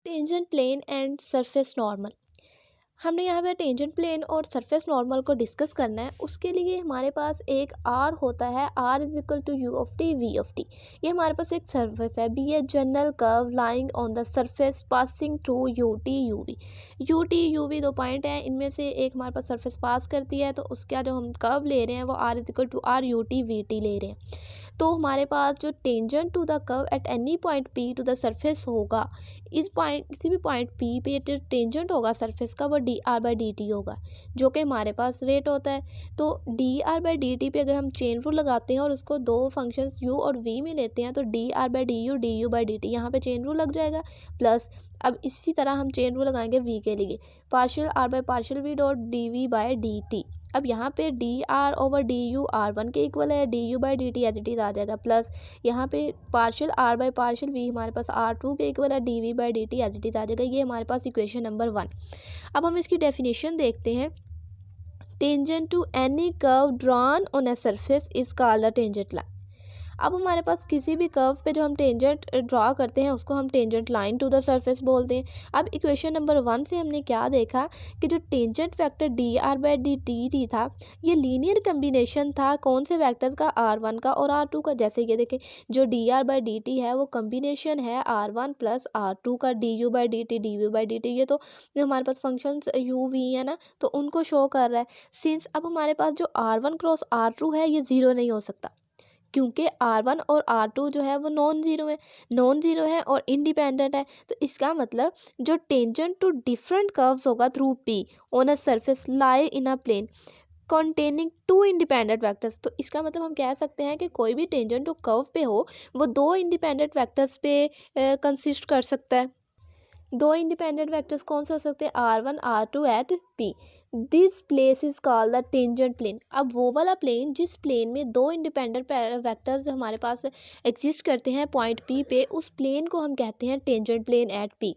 Tangent plane and surface normal. हमने यहाँ पे टेंजेंट प्लेन और सरफेस नॉर्मल को डिस्कस करना है। उसके लिए हमारे पास एक आर होता है, R is equal to U of T V of T. ये हमारे पास एक सरफेस है, be a general curve lying on the surface passing through U T U V. U T U V दो पॉइंट हैं, इनमें से एक हमारे पास सरफेस पास करती है, तो उसका जो हम कर्व ले रहे हैं वो R is equal to R U T V T ले रहे हैं। तो हमारे पास जो tangent to the curve at any point P to the surface होगा, इस पॉइंट किसी भी पॉइंट पी पे जो टेंजेंट होगा सरफेस का वो D R by D T होगा, जो कि हमारे पास रेट होता है। तो D R by D T पे अगर हम चेन रूल लगाते हैं और उसको दो फंक्शंस यू और वी में लेते हैं, तो D R by D U by D T, यहाँ पे चेन रूल लग जाएगा। प्लस अब इसी तरह हम चेन रूल लगाएंगे वी के लिए, partial R by partial V dot D V by D T. अब यहाँ पे D R over D U R one के इक्वल है, D U by D T as it is आ जाएगा। प्लस यहाँ पे partial R by partial V हमारे पास आर टू के इक्वल है, D V by D T as it is आ जाएगा। ये हमारे पास इक्वेशन नंबर 1। अब हम इसकी डेफिनेशन देखते हैं। Tangent to any curve drawn on a surface is called a tangent line. अब हमारे पास किसी भी कर्व पे जो हम टेंजेंट ड्रॉ करते हैं उसको हम tangent line to the surface बोलते हैं। अब इक्वेशन नंबर 1 से हमने क्या देखा कि जो tangent vector D R by D T था, ये लीनियर कम्बिनेशन था कौन से वेक्टर्स का, R1 का और R2 का। जैसे ये देखें, जो D R by D T है वो कम्बिनेशन है R1 प्लस R2 का, D U by D T D V by D T. ये तो जो हमारे पास फंक्शंस यू वी है ना, तो उनको शो कर रहा है। सिंस अब हमारे पास जो R1 क्रॉस R2 है ये ज़ीरो नहीं हो सकता, क्योंकि R1 और R2 जो है वो नॉन ज़ीरो है और इंडिपेंडेंट है। तो इसका मतलब जो टेंजेंट टू डिफरेंट कर्व्स होगा through P on a surface lie in a plane containing two independent vectors. तो इसका मतलब हम कह सकते हैं कि कोई भी टेंजेंट जो कर्व पे हो वो दो इंडिपेंडेंट वेक्टर्स पे कंसिस्ट कर सकता है। दो इंडिपेंडेंट वेक्टर्स कौन से हो सकते हैं, R1 R2 at P। This place is called the tangent plane. अब वो वाला प्लेन जिस प्लेन में दो इंडिपेंडेंट वेक्टर्स हमारे पास एग्जिस्ट करते हैं पॉइंट P पे, उस प्लेन को हम कहते हैं टेंजेंट प्लेन एट P।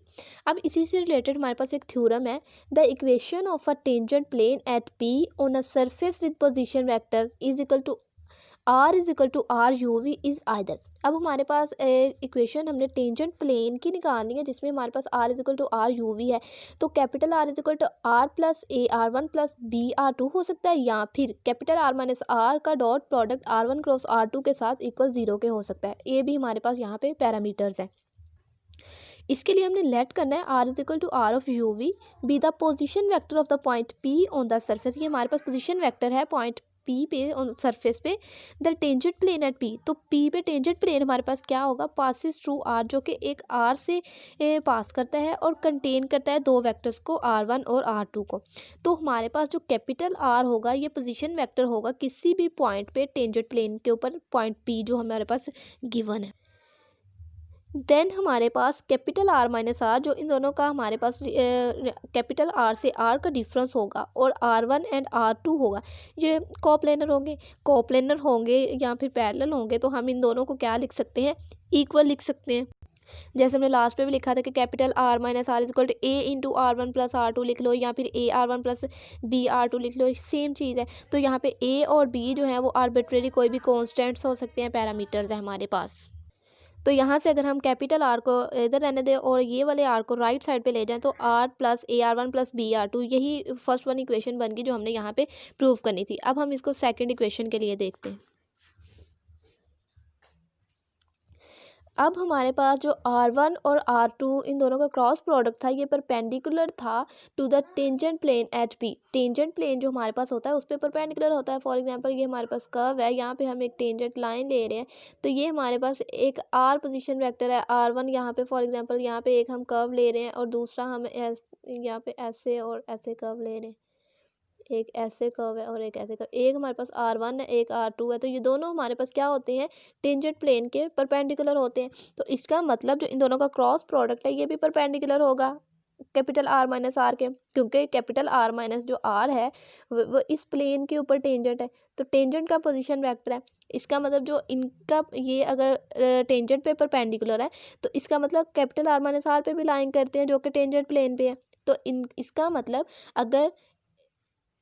अब इसी से रिलेटेड हमारे पास एक थ्योरम है, the equation of a tangent plane at P on a surface with position vector is equal to R is equal to R U V is either. अब हमारे पास इक्वेशन हमने टेंजेंट प्लेन की निकालनी है जिसमें हमारे पास R is equal to R U V है। तो capital R is equal to R plus A R one plus B R two हो सकता है, या फिर कैपिटल R माइनस आर का dot product R1 cross R2 के साथ इक्वल 0 के हो सकता है। ये भी हमारे पास यहाँ पे पैरामीटर्स हैं। इसके लिए हमने लेट करना है R is equal to R of U V be the position vector of the point P on the surface. ये हमारे पास पोजिशन वैक्टर है पॉइंट P पे ऑन सरफेस पे। The tangent plane at P, तो P पे tangent plane हमारे पास क्या होगा, पासिस थ्रू R, जो कि एक R से पास करता है और कंटेन करता है दो वेक्टर्स को, R1 और R2 को। तो हमारे पास जो कैपिटल R होगा ये पोजीशन वेक्टर होगा किसी भी पॉइंट पे टेंजेंट प्लेन के ऊपर, पॉइंट P जो हमारे पास गिवन है। देन हमारे पास कैपिटल R माइनस आर, जो इन दोनों का हमारे पास कैपिटल R से R का डिफरेंस होगा, और R1 एंड R2 होगा। ये कोप्लेनर होंगे या फिर पैरेलल होंगे, तो हम इन दोनों को क्या लिख सकते हैं, इक्वल लिख सकते हैं। जैसे हमने लास्ट पे भी लिखा था कि capital R minus R is equal to A into R1 plus R2 लिख लो, या फिर ए R1 प्लस बी R2 लिख लो, सेम चीज़ है। तो यहाँ पे A और B जो है वो आर्बिट्रेरी कोई भी कॉन्स्टेंट्स हो सकते हैं, पैरामीटर्स है हमारे पास। तो यहाँ से अगर हम कैपिटल R को इधर रहने दें और ये वाले R को राइट साइड पे ले जाएं, तो R plus A R one plus B R two, यही फर्स्ट वन इक्वेशन बन गई जो हमने यहाँ पे प्रूव करनी थी। अब हम इसको सेकंड इक्वेशन के लिए देखते हैं। अब हमारे पास जो R1 और R2 इन दोनों का क्रॉस प्रोडक्ट था, ये परपेंडिकुलर था to the tangent plane at P। Tangent plane जो हमारे पास होता है उस पर परपेंडिकुलर होता है। फॉर एग्जांपल ये हमारे पास कर्व है, यहाँ पे हम एक टेंजेंट लाइन ले रहे हैं, तो ये हमारे पास एक R पोजीशन वेक्टर है, R1 यहाँ पे। फॉर एग्जांपल यहाँ पे एक हम कर्व ले रहे हैं और दूसरा हम यहाँ पे ऐसे और ऐसे कर्व ले रहे हैं, एक ऐसे कर्व है और एक ऐसे कर्व। एक हमारे पास R1 है, एक R2 है, तो ये दोनों हमारे पास क्या होते हैं, टेंजेंट प्लेन के परपेंडिकुलर होते हैं। तो इसका मतलब जो इन दोनों का क्रॉस प्रोडक्ट है ये भी परपेंडिकुलर होगा कैपिटल R माइनस आर के, क्योंकि कैपिटल R माइनस जो R है वो इस प्लेन के ऊपर टेंजेंट है, तो टेंजेंट का पोजीशन वेक्टर है। इसका मतलब जो इनका ये अगर टेंजेंट पे परपेंडिकुलर है, तो इसका मतलब कैपिटल R माइनस आर पे भी लाइन करते हैं जो कि टेंजेंट प्लेन पे है। तो इसका मतलब अगर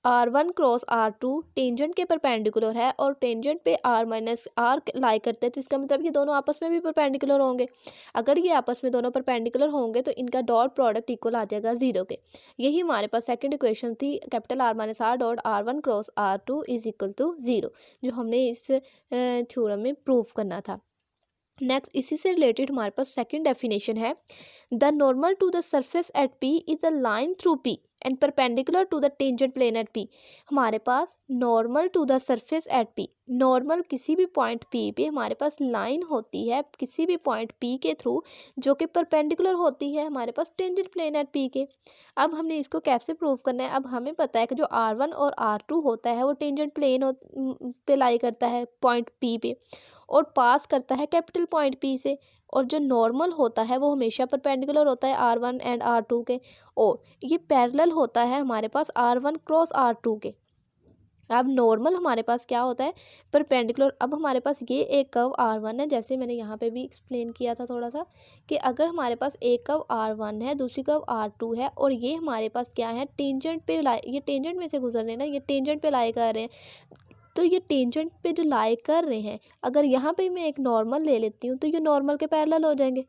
R1 क्रॉस R2 टेंजेंट के परपेंडिकुलर है और टेंजेंट पे R माइनस आर लाई करते हैं, तो इसका मतलब ये दोनों आपस में भी परपेंडिकुलर होंगे। अगर ये आपस में दोनों परपेंडिकुलर होंगे तो इनका डॉट प्रोडक्ट इक्वल आ जाएगा 0 के। यही हमारे पास सेकंड इक्वेशन थी, capital R minus R dot R1 cross R2 is equal to 0, जो हमने इस थ्योरम में प्रूव करना था। नेक्स्ट इसी से रिलेटेड हमारे पास सेकंड डेफिनेशन है, the normal to the surface at P is a line through P and perpendicular to the tangent plane at P. हमारे पास normal to the surface at P, normal किसी भी point P पे हमारे पास line होती है किसी भी पॉइंट पी के थ्रू, जो कि परपेंडिकुलर होती है हमारे पास टेंजेंट प्लेन एट पी के। अब हमने इसको कैसे प्रूव करना है, अब हमें पता है कि जो R1 और R2 होता है वो टेंजेंट प्लेन पे लाई करता है पॉइंट पी पे और पास करता है कैपिटल पॉइंट पी से, और जो नॉर्मल होता है वो हमेशा परपेंडिकुलर होता है R1 एंड R2 के, और ये पैरेलल होता है हमारे पास R1 क्रॉस R2 के। अब नॉर्मल हमारे पास क्या होता है, परपेंडिकुलर। अब हमारे पास ये एक कर्व R1 है, जैसे मैंने यहाँ पे भी एक्सप्लेन किया था थोड़ा सा, कि अगर हमारे पास एक कर्व R1 है दूसरी कर्व R2 है और ये हमारे पास क्या है, टेंजेंट पे लाई, ये टेंजेंट में से गुजर रहे हैं ना, ये टेंजेंट पे लाई कर रहे हैं, तो ये टेंजेंट पे जो लाई कर रहे हैं, अगर यहाँ पे मैं एक नॉर्मल ले लेती हूँ तो ये नॉर्मल के पैरेलल हो जाएंगे,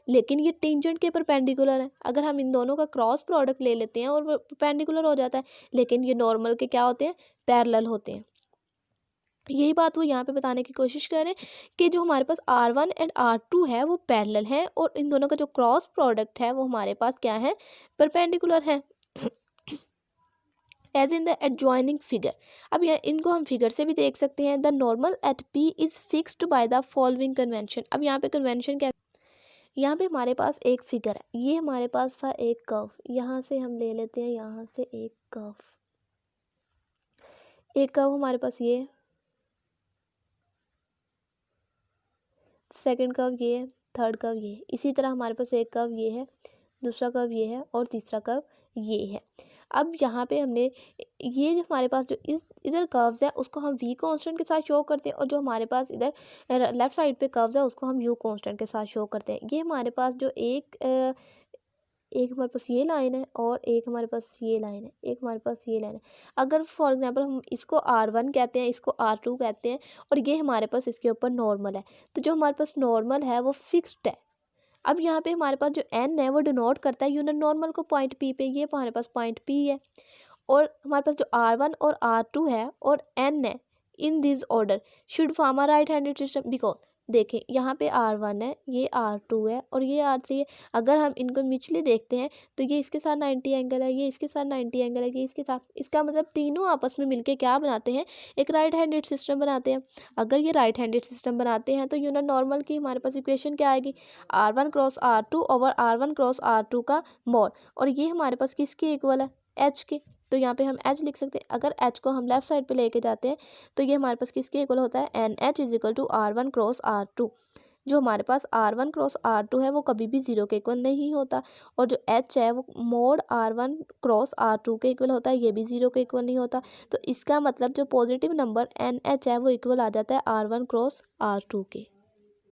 लेकिन ये टेंजेंट के परपेंडिकुलर है। अगर हम इन दोनों का क्रॉस प्रोडक्ट ले लेते हैं और वो परपेंडिकुलर हो जाता है, लेकिन ये नॉर्मल के क्या होते हैं, पैरेलल होते हैं। यही बात वो यहाँ पे बताने की कोशिश करें कि जो हमारे पास R1 एंड R2 है वो पैरेलल है और इन दोनों का जो क्रॉस प्रोडक्ट है वो हमारे पास क्या है, परपेंडिकुलर है, as in the adjoining figure. अब यहाँ इनको हम फिगर से भी देख सकते हैं। The normal at P is fixed by the following convention. अब यहाँ पे कन्वेंशन क्या, यहाँ पे हमारे पास एक फिगर है, ये हमारे पास था एक कर्व, यहाँ से हम ले लेते हैं, यहाँ से एक कर्व, एक कर्व हमारे पास ये, सेकंड कर्व ये है, थर्ड कर्व ये है। इसी तरह हमारे पास एक कर्व ये है, दूसरा कर्व ये है और तीसरा कर्व ये है। अब यहाँ पे हमने ये जो हमारे पास जो इस इधर कर्व्स है उसको हम v कांस्टेंट के साथ शो करते हैं, और जो हमारे पास इधर लेफ्ट साइड पे कर्व्स है उसको हम u कांस्टेंट के साथ शो करते हैं। ये हमारे पास जो एक हमारे पास ये लाइन है और एक हमारे पास ये लाइन है, एक हमारे पास ये लाइन है। अगर फॉर एग्जांपल हम इसको R1 कहते हैं, इसको R2 कहते हैं, और ये हमारे पास इसके ऊपर नॉर्मल है, तो जो हमारे पास नॉर्मल है वो फिक्स्ड है। अब यहाँ पे हमारे पास जो n है वो डिनोट करता है यूनिट नॉर्मल को पॉइंट P पे, ये हमारे पास पॉइंट P है, और हमारे पास जो R1 और R2 है और n है, in this order should form a right handed system. Because देखें यहाँ पे R1 है, ये R2 है और ये R3 है। अगर हम इनको म्यूचुअली देखते हैं तो ये इसके साथ 90 एंगल है, ये इसके साथ 90 एंगल है, ये इसके साथ, इसका मतलब तीनों आपस में मिलके क्या बनाते हैं, एक राइट हैंडेड सिस्टम बनाते हैं। अगर ये राइट हैंडेड सिस्टम बनाते हैं तो यूनिट नॉर्मल की हमारे पास इक्वेशन क्या आएगी, R1 cross R2 over R1 cross R2 का मॉड, और ये हमारे पास किसके इक्वल है, H के। तो यहाँ पे हम H लिख सकते हैं। अगर H को हम लेफ्ट साइड पे लेके जाते हैं तो ये हमारे पास किसके इक्वल होता है, NH is equal to R1 cross R2। जो हमारे पास R1 क्रॉस R2 है वो कभी भी 0 के इक्वल नहीं होता, और जो H है वो मोड R1 क्रॉस R2 के इक्वल होता है, ये भी 0 के इक्वल नहीं होता। तो इसका मतलब जो पॉजिटिव नंबर NH है वो इक्वल आ जाता है R1 क्रॉस R2 के।